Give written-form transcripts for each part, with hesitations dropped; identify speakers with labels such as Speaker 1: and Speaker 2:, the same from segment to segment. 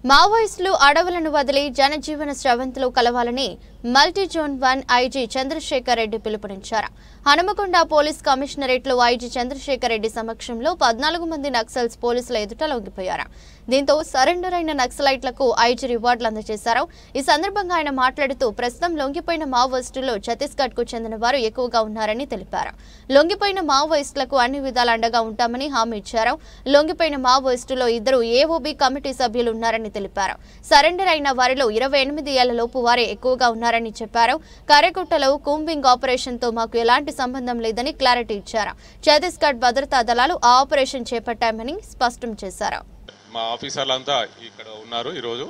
Speaker 1: మావోయిస్టులు అడవులను వదిలి జనజీవన స్రవంతిలో కలవాలని multi zone 1 IG Chandrashekar Reddy పిలుపునిచ్చారు. హనుమకొండ పోలీస్ కమిషనరేట్లో ఐజీ చంద్రశేఖర్ రెడ్డి సమక్షంలో 14 మంది నక్సల్స్ పోలీసుల ఎదుట లొంగిపోయారు. దీంతో సరెండర్ అయిన నక్సలైట్లకు ఐజీ రివార్డులు అందజేశారు. ఈ సందర్భంగా ఆయన మాట్లాడుతూ ప్రస్తుతం లొంగిపోయిన మావోయిస్టుల్లో ఛత్తీస్గఢ్ కు చెందిన వారు ఎక్కువగా ఉన్నారని తెలిపారు. లొంగిపోయిన మావోయిస్టులకు అన్ని విధాల అండగా ఉంటామని హామీ ఇచ్చారు. లొంగిపోయిన మావోయిస్టులో 2 ఏఓబీ కమిటీ సభ్యులు ఉన్నారని తెలిపారు. సరెండర్ అయిన వారిలో 28 ఏళ్ల లోపు వారే ఎక్కువగా ఉన్నారని చెప్పారు. కరెకుట్టలో కూంబింగ్ ఆపరేషన్ తో మాకు ఎలాంటి సంబంధం లేదని క్లారిటీ ఇచ్చారు. ఛత్తీస్గఢ్ భద్రతా దళాలు ఆ ఆపరేషన్ చేపట్టామని స్పష్టం చేశారు.
Speaker 2: మా ఆఫీసర్లంతా ఇక్కడ ఉన్నారు. ఈరోజు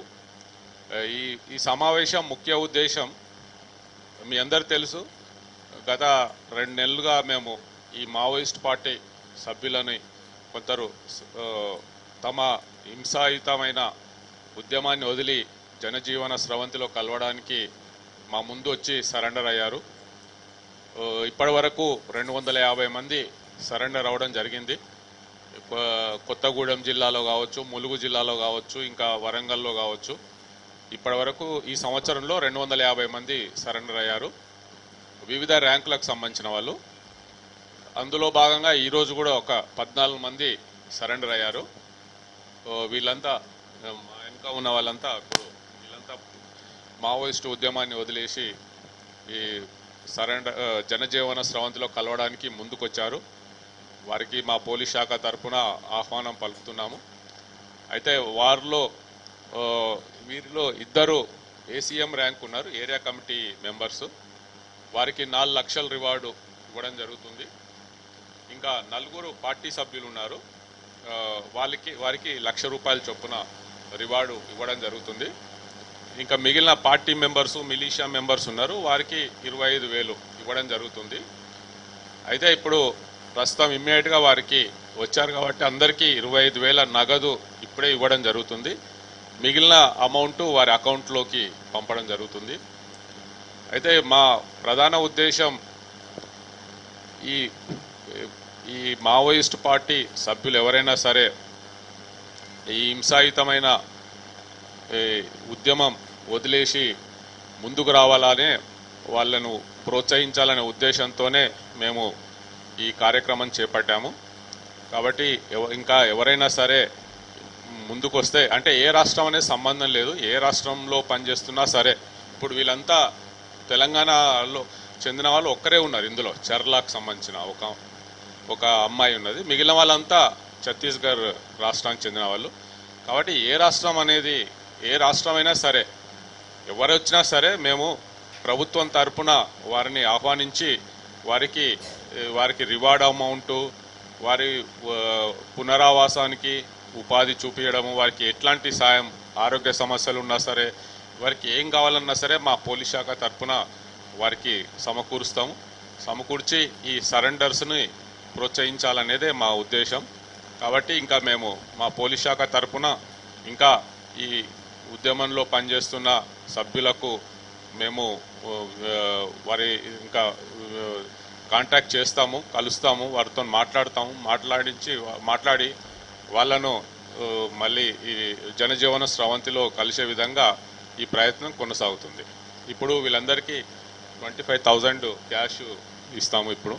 Speaker 2: ఈ సమావేశం ముఖ్య ఉద్దేశం మీ అందరు తెలుసు. గత 2 నెలలుగా మేము ఈ మావోయిస్ట్ పార్టీ సభ్యులని కొందరు తమ హింసాయుతమైన ఉద్యమాన్ని వదిలి జనజీవన స్రవంతిలో కలవడానికి మా ముందు వచ్చి సరెండర్ అయ్యారు. ఇప్పటి వరకు 250 మంది సరెండర్ అవ్వడం జరిగింది. కొత్తగూడెం జిల్లాలో కావచ్చు, ములుగు జిల్లాలో కావచ్చు, ఇంకా వరంగల్లో కావచ్చు. ఇప్పటి వరకు ఈ సంవత్సరంలో 250 మంది సరెండర్ అయ్యారు, వివిధ ర్యాంకులకు సంబంధించిన వాళ్ళు. అందులో భాగంగా ఈరోజు కూడా ఒక 14 మంది సరెండర్ అయ్యారు. వీళ్ళంతా మా వెనుక ఉన్న వాళ్ళంతా ఇప్పుడు వీళ్ళంతా మావోయిస్టు ఉద్యమాన్ని వదిలేసి ఈ జనజీవన స్రవంతిలో కలవడానికి ముందుకొచ్చారు. వారికి మా పోలీస్ శాఖ తరఫున ఆహ్వానం పలుకుతున్నాము. అయితే వీరిలో 2 ఏసీఎం ర్యాంక్ ఉన్నారు, ఏరియా కమిటీ మెంబర్స్. వారికి 4 లక్షల రివార్డు ఇవ్వడం జరుగుతుంది. ఇంకా 4 పార్టీ సభ్యులు ఉన్నారు, వారికి ₹1 లక్ష చొప్పున రివార్డు ఇవ్వడం జరుగుతుంది. ఇంకా మిగిలిన పార్టీ మెంబర్స్, మిలీషియా మెంబర్స్ ఉన్నారు, వారికి 25,000 ఇవ్వడం జరుగుతుంది. అయితే ఇప్పుడు ప్రస్తుతం ఇమ్మీడియట్గా వారికి వచ్చారు కాబట్టి అందరికీ 25,000 నగదు ఇప్పుడే ఇవ్వడం జరుగుతుంది. మిగిలిన అమౌంట్ వారి అకౌంట్లోకి పంపడం జరుగుతుంది. అయితే మా ప్రధాన ఉద్దేశం ఈ మావోయిస్ట్ పార్టీ సభ్యులు ఎవరైనా సరే ఈ హింసాయుతమైన ఉద్యమం వదిలేసి ముందుకు రావాలనే వాళ్ళను ప్రోత్సహించాలనే ఉద్దేశంతోనే మేము ఈ కార్యక్రమం చేపట్టాము. కాబట్టి ఇంకా ఎవరైనా సరే ముందుకు వస్తే, అంటే ఏ రాష్ట్రం అనేది సంబంధం లేదు, ఏ రాష్ట్రంలో పనిచేస్తున్నా సరే. ఇప్పుడు వీళ్ళంతా తెలంగాణలో చెందిన వాళ్ళు ఒక్కరే ఉన్నారు. ఇందులో చర్లాకు సంబంధించిన ఒక అమ్మాయి ఉన్నది, మిగిలిన వాళ్ళంతా ఛత్తీస్గఢ్ రాష్ట్రానికి చెందిన వాళ్ళు. కాబట్టి ఏ రాష్ట్రమైనా సరే, ఎవరు వచ్చినా సరే మేము ప్రభుత్వం తరఫున వారిని ఆహ్వానించి వారికి రివార్డ్ అమౌంట్, వారి పునరావాసానికి ఉపాధి చూపించడము, వారికి ఎట్లాంటి సాయం, ఆరోగ్య సమస్యలు ఉన్నా సరే, వారికి ఏం కావాలన్నా సరే మా పోలీస్ శాఖ తరఫున వారికి సమకూర్చి ఈ సరెండర్స్ని ప్రోత్సహించాలనేదే మా ఉద్దేశం. కాబట్టి ఇంకా మేము మా పోలీస్ శాఖ తరఫున ఇంకా ఈ ఉద్యమంలో పనిచేస్తున్న సభ్యులకు మేము ఇంకా కాంటాక్ట్ చేస్తాము, కలుస్తాము, వారితో మాట్లాడి వాళ్ళను మళ్ళీ ఈ జనజీవన స్రవంతిలో కలిసే విధంగా ఈ ప్రయత్నం కొనసాగుతుంది. ఇప్పుడు వీళ్ళందరికీ 25,000 క్యాష్ ఇస్తాము ఇప్పుడు.